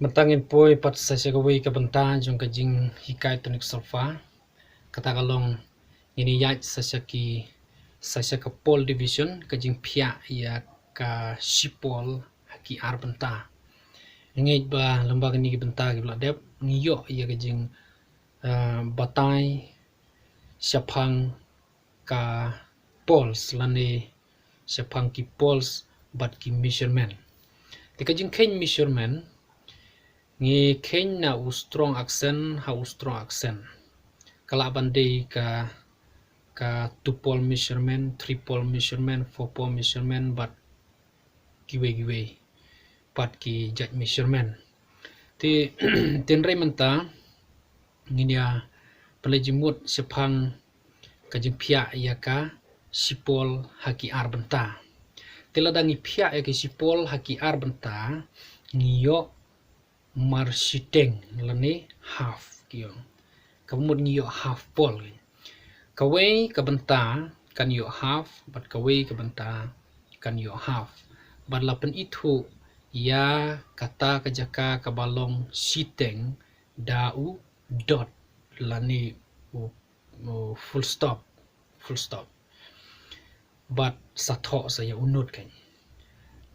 Mentangin poi pat sa segaway ka banta jong kajing hikay tunik solfa kata kalong ini yaj sa ka pol division kajing pia ya ka sipol haki ar banta ngej ba lembaga ni banta gi bladep ngiyo ya kajing batai siapang ka pols lani siapang ki pols bat ki measurement ti kajing ken measurement ngi ken na u strong accent ha u strong accent kala bandai ka two pole measurement, three pole measurement, four pole measurement but giwe pat ki judge measurement ti tenre menta nginya pelajimut sepang kajing pia ya ka sipol haki ar benta tiladangi pia ya ki sipol haki ar benta ngiyo marsiteng lani half kiyo kamud ngiyo half pol kawai kabenta kan yo half but kawai kabenta kan yo half but lapan itu ya kata kajaka kabalong siteng dau dot lani full stop but satho saya unut kan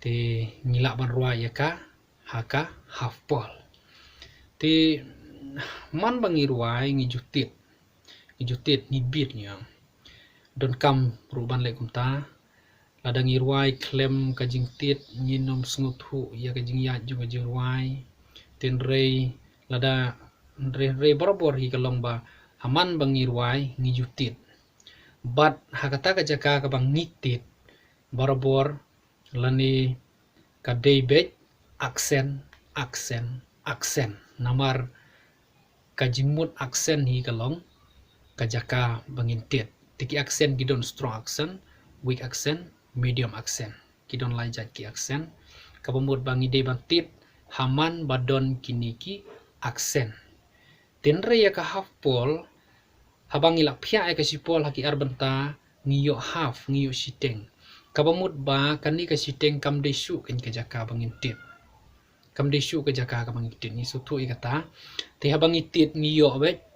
ti ngilak ban ruai ya ka haka half pol ti man bangi ruai ngijutit ni bit nya don kam ruban le kumta ladang irwai klem kajing tit nyinom sngutu ya kajing ya juga jirwai tin rei lada rei borobor hi kalong ba haman bangirwai ngijutit but hakata kajaka ka bang ngitit borobor lani ka deibet accent namar kajimut accent hi kalong kajaka bangintit tiki accent gidon strong accent weak accent medium accent kidon lajat ki accent kabamut bangi de bantit haman badon kiniki accent tenre ya ka half pol habang ilak pia ya ka sipol haki arbenta ngiyo half ngiyo siteng kabamut ba kani ka siteng kam desu kan kajaka bangintit kam desu kajaka ka bangintit ni sutu ikata te habang itit ngiyo bet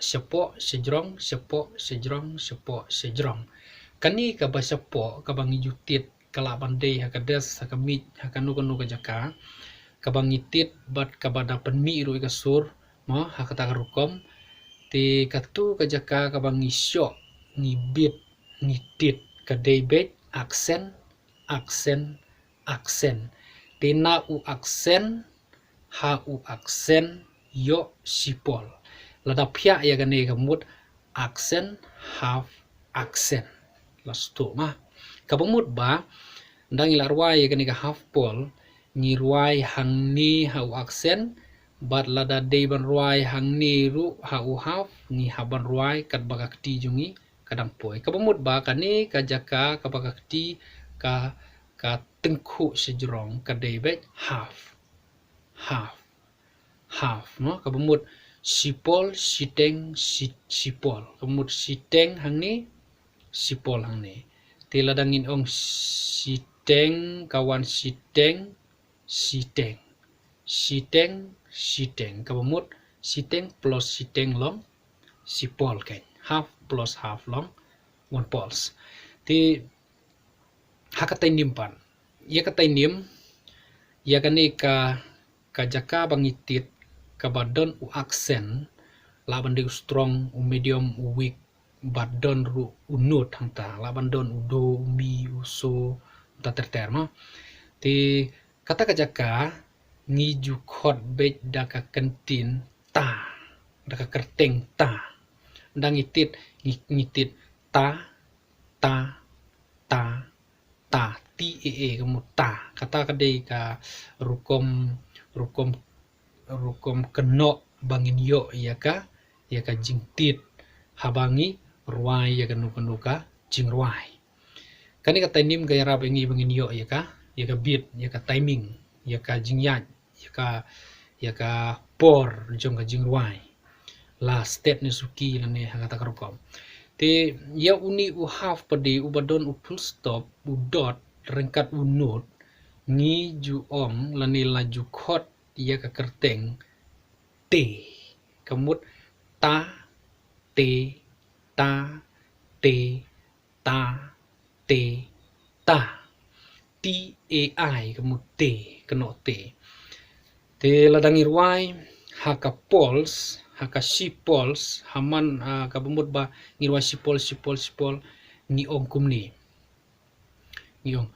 sepo sejrong kani ka basepo ka bangi jutit kala bandai hakades hakamit hakanu kanu ka jaka ka bangitit bat ka bada penmi ru ka sur mo hakata rukom ti katu ka jaka ka bangi syok ngibit ngitit ka debet accent tina u accent ha u accent yo sipol lada pia ya gane kamut accent half accent lastu mah kabumut ba ndang ilarwai ya gane ka half pol ngirwai hangni hau accent bat lada deban ruai hangni ru hau half ni haban ruai kat bagakti jungi kadang poi kabumut ba kani ka jaka ka bagakti ka tengku sejrong ka debet half no kabumut sipol siteng sipol kemud siteng hang ni sipol hang ni tiladangin ong siteng kawan siteng kemud siteng plus siteng long sipol kan half plus half long one pols ti hakatai nimpan ya katai nim ya kani ka jaka bangitit kabadon u accent laban de strong u medium u weak badon ru unut hangta laban don u do mi u so ta terma ti kata kajaka ngiju khot bet daka kentin ta daka kerteng ta ndang ngitit ta ti kamu ta kata kadai ka rukom keno bangin yo ya ka jingtit habangi ruai ya kanu ka jing ruai kani ka tainim ga yarab ngi bangin yo ya ka bit ya ka timing ya ka jingyat ya ka por jong ka jing ruai la step ni suki lane hangata karukom te ya uni u half padi u badon u full stop u dot rengkat u note ngi ju ong lani laju khot ia ka kerteng te kemut ta te ta te ta te ta ti ai kemut te keno te ladang irwai haka pols haka sipols haman ka bemut ba ngirwai sipol ni ong kumni ni ong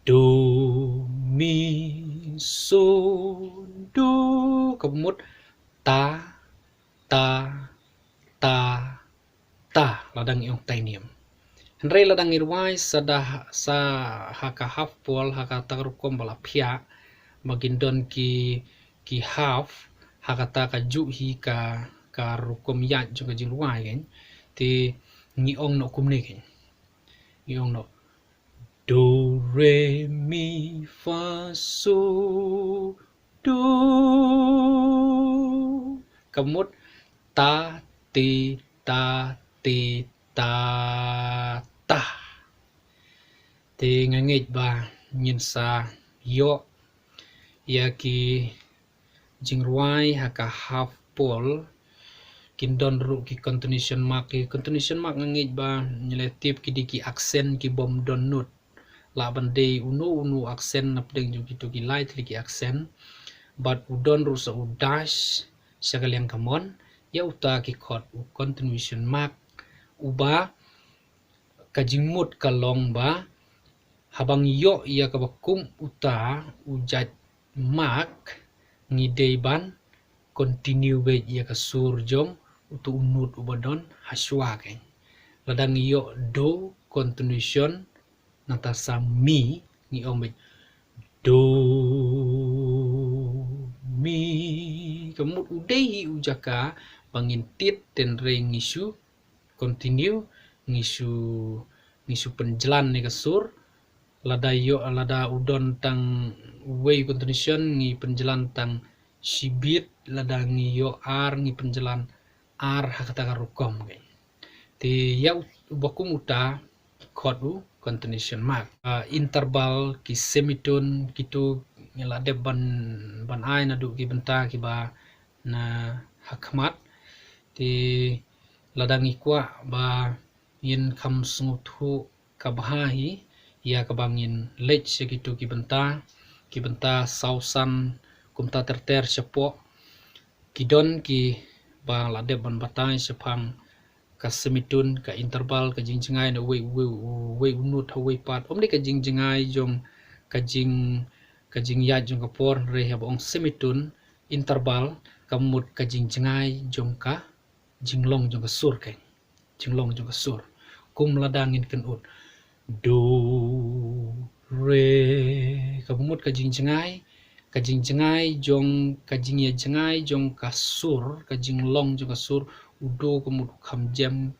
do mi so do kemut ta ta ta ta ladang iong tainium Henry ladang irwai sa haka half pol haka tarukom bala pia magindon ki half haka ta ka ju hi ka rukom ya juga jirwai kan ti ni ong no kumne kan ni ong no do re mi fa so do kemut ta ti ta ti ta ta te ngangit ba nyin sa yo ya ki jingruai haka half pol kindon ru ki continuation mark ngangit ba nyeletip ki diki aksen ki bom don nut la bande unu aksen napdeng ju gitu ki light ki aksen but udon ru sa udash sakal yang kamon ya uta ki khot continuation mark uba kajingmut kalong ba habang yo ia ka bakum uta ujat mark ngidei ban continue be ia ka surjom utu unut ubadon haswa kan ladang yo do continuation nata sami ni ombe do mi kemut udei ujaka bangintit dan re ngisu continue ngisu penjelan ni kasur lada yo lada udon tang way continuation ngi penjelan tang sibit lada ngi yo ar ngi penjelan ar hakata karukom kan ti ya bakum uta khodu continuation mark interval ki semitone kitu ngelade ban ai na du ki benta ki ba na hakmat ti ladang ikwa ba yin kam sunguthu kabhahi ya kabangin lech segitu ki benta sausan kumta terter sepo kidon ki ba lade ban batai sepang ka semitun ka interval ka jingjengai na we unut we pat omni ka jingjengai jong ka jing ya jong ka por re habong semitun interval kamut ka jingjengai jong ka jinglong jong ka sur kan jinglong jong ka sur kum ladangin kan ut do re kamut ka jingjengai jong ka jingya jengai jong ka sur ka jinglong jong ka sur udo kamut kham jam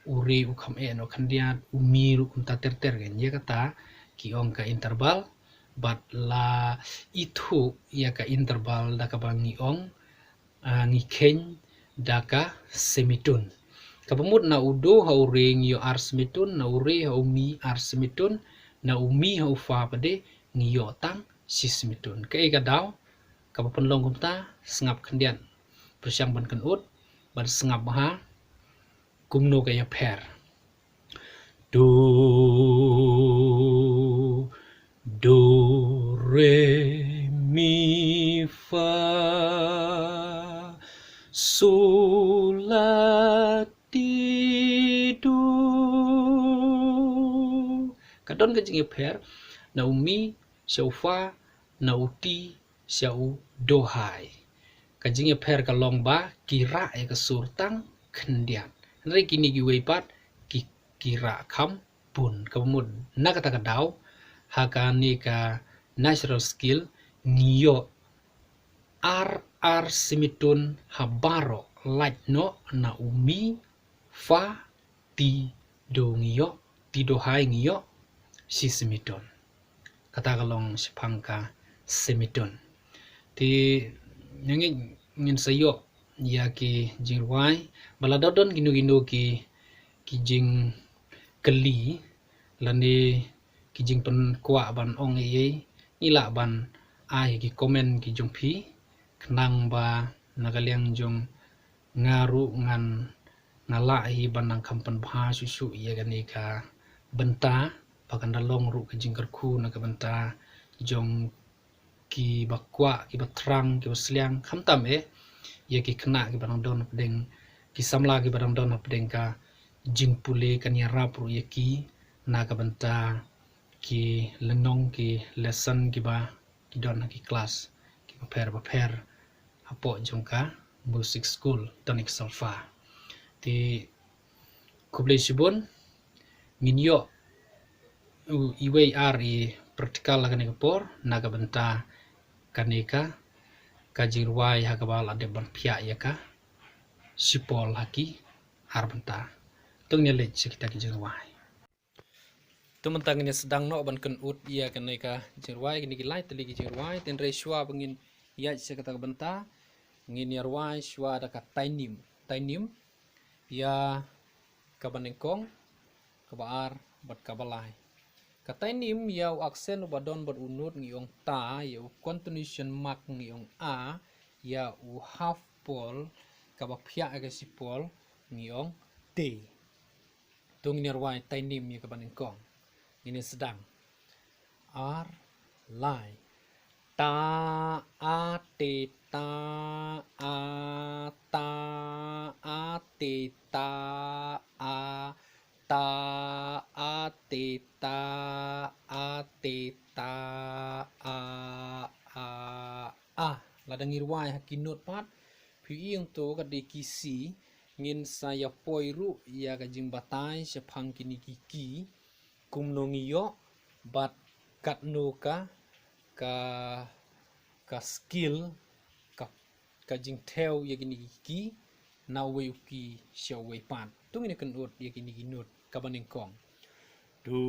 uri ukham eno khandiat umiru kumta terter kan ya kata ki ong ka interval but la itu ya ka interval da ka bangi ong ngi ken daka semitun kapamut na udo hauring yo ar semitun na ure haumi ar semitun na umi hau fa pade ngi yo tang si semitun ke ga daw kapapun long kumta sengap khandian persyang ban kan ut ban sengap ha kumno kaya per do re mi fa so la ti do kadon ka jingi per na umi fa na uti siau do hai ka jingi per ka long ba kira ya ka surtang khendian re kini gi weipat ki kira kham pun kamud na kata ka daw haka ni ka natural skill niyo ar simitun habaro like no na umi fa ti do ngiyo ti do hai ngiyo si simitun kata kalong sipangka simitun ti nyangi ngin sayo ya ki jingwai baladodon ginu ki jing keli lani ki jing pen kwa ban ong ye ila ban ai ki komen ki jungpi kenang ba nagaliang jong ngaru ngan ngalahi banang kampan bha susu ia gani ka benta pakan dalong ru ka jingkarku na ka benta jong ki bakwa ki batrang ki basliang khamtam ia ki kena ki barang don pedeng ki samla ki barang don pedeng ka jingpule kan ya rap ru ia ki na ka benta ki lenong ki lesson ki ba ki don ki kelas ki paper apo jongka music school tonik solfa ti kublai sibon nginyo iwei ari praktikal kani kapor naga benta kanika kajirwai hakabal ade ban pia yaka sipol haki harbenta tungnya lech kita kijirwai tumentang ini sedang no ban kan ut ia kanika jirwai kini gilai teli kijirwai ten reswa bengin ya sekata benta ngin yarwai shwa ada ka tainim ya kabanengkong kabar bat kabalai katainim ya aksen badon bad unut ngiong ta ya continuation mark ngiong a ya half pol kabapya aga sipol ngiong t tung yarwai tainim ya kabanengkong ini sedang r lai ta a te ta a ta a te ta a ta a te ta a te ta a ladang irwai hakinot pat piing to ka de kisi ngin saya poiru ya ka jing batai sepang kini kiki kumnongiyo bat katno ka skill ka jing theo ya gini ki na we ki xiao we pan tung ini kan ut ya gini ginut ka banengkong du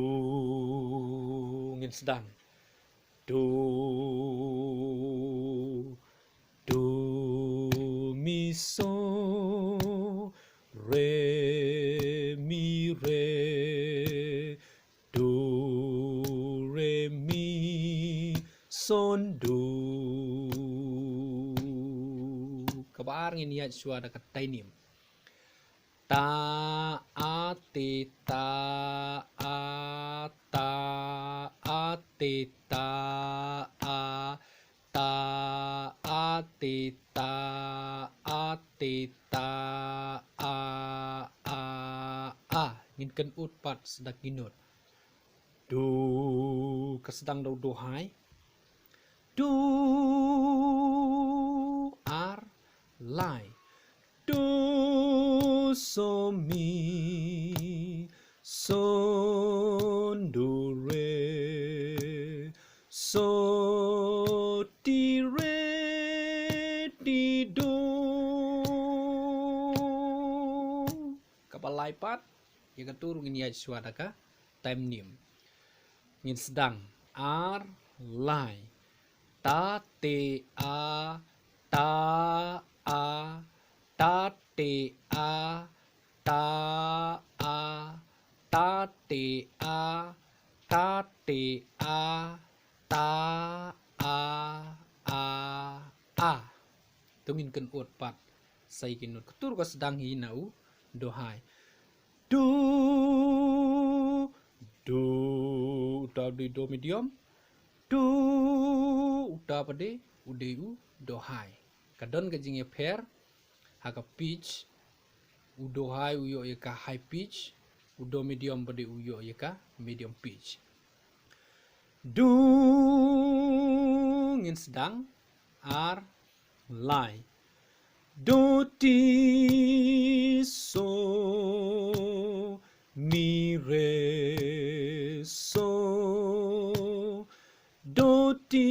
ngin sedang du mi so re mi re do re mi son do kabar ngin ya suara ka tainim ta a te ta a ta a te ta a ta a te ta a te ta a ngin kan ut pat sedak ginut du kesedang do dohai du ar lai do so mi son do re so ti re ti do kapalai pat ya katur ngin ya suara ka time nim ngin sedang ar lai ta te a ta a ta te a ta a ta te a ta te a ta a tungin kan ut pat sai kinut ketur ka sedang hi nau dohai du uta di do medium du uta pade udeu dohai kadon ka jing pair haka pitch udo high uyo ka high pitch udo medium pade uyo ka medium pitch du ngin sedang ar lai do ti so mi re so do ti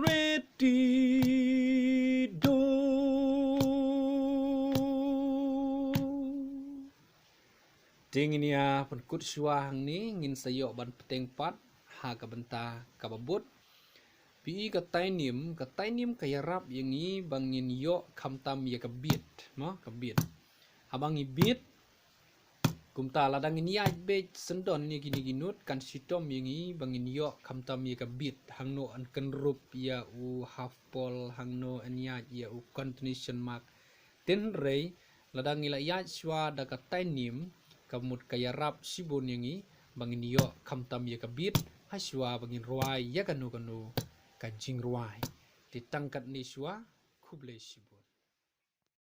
re ti do ting ini ya penkut suang ni ngin sayok ban peteng pat ha ka benta ka babut pi ka tainim kaya rap yang ni bangin yo kamtam ya ka bit ma ka bit abang i bit Kumta ladang ini be sendon ni gini ginut kan sitom yangi bangin yo kamtam ye ka bit hangno an kenrup ya u half pol hangno anya ya u continuation mark tin rei ladang ila ya shwa da ka tainim kamut kaya rap sibun yangi bangin yo kamtam ye ka bit haswa bangin ruai ya kanu ka jing ruai ditangkat ni shwa kuble sibu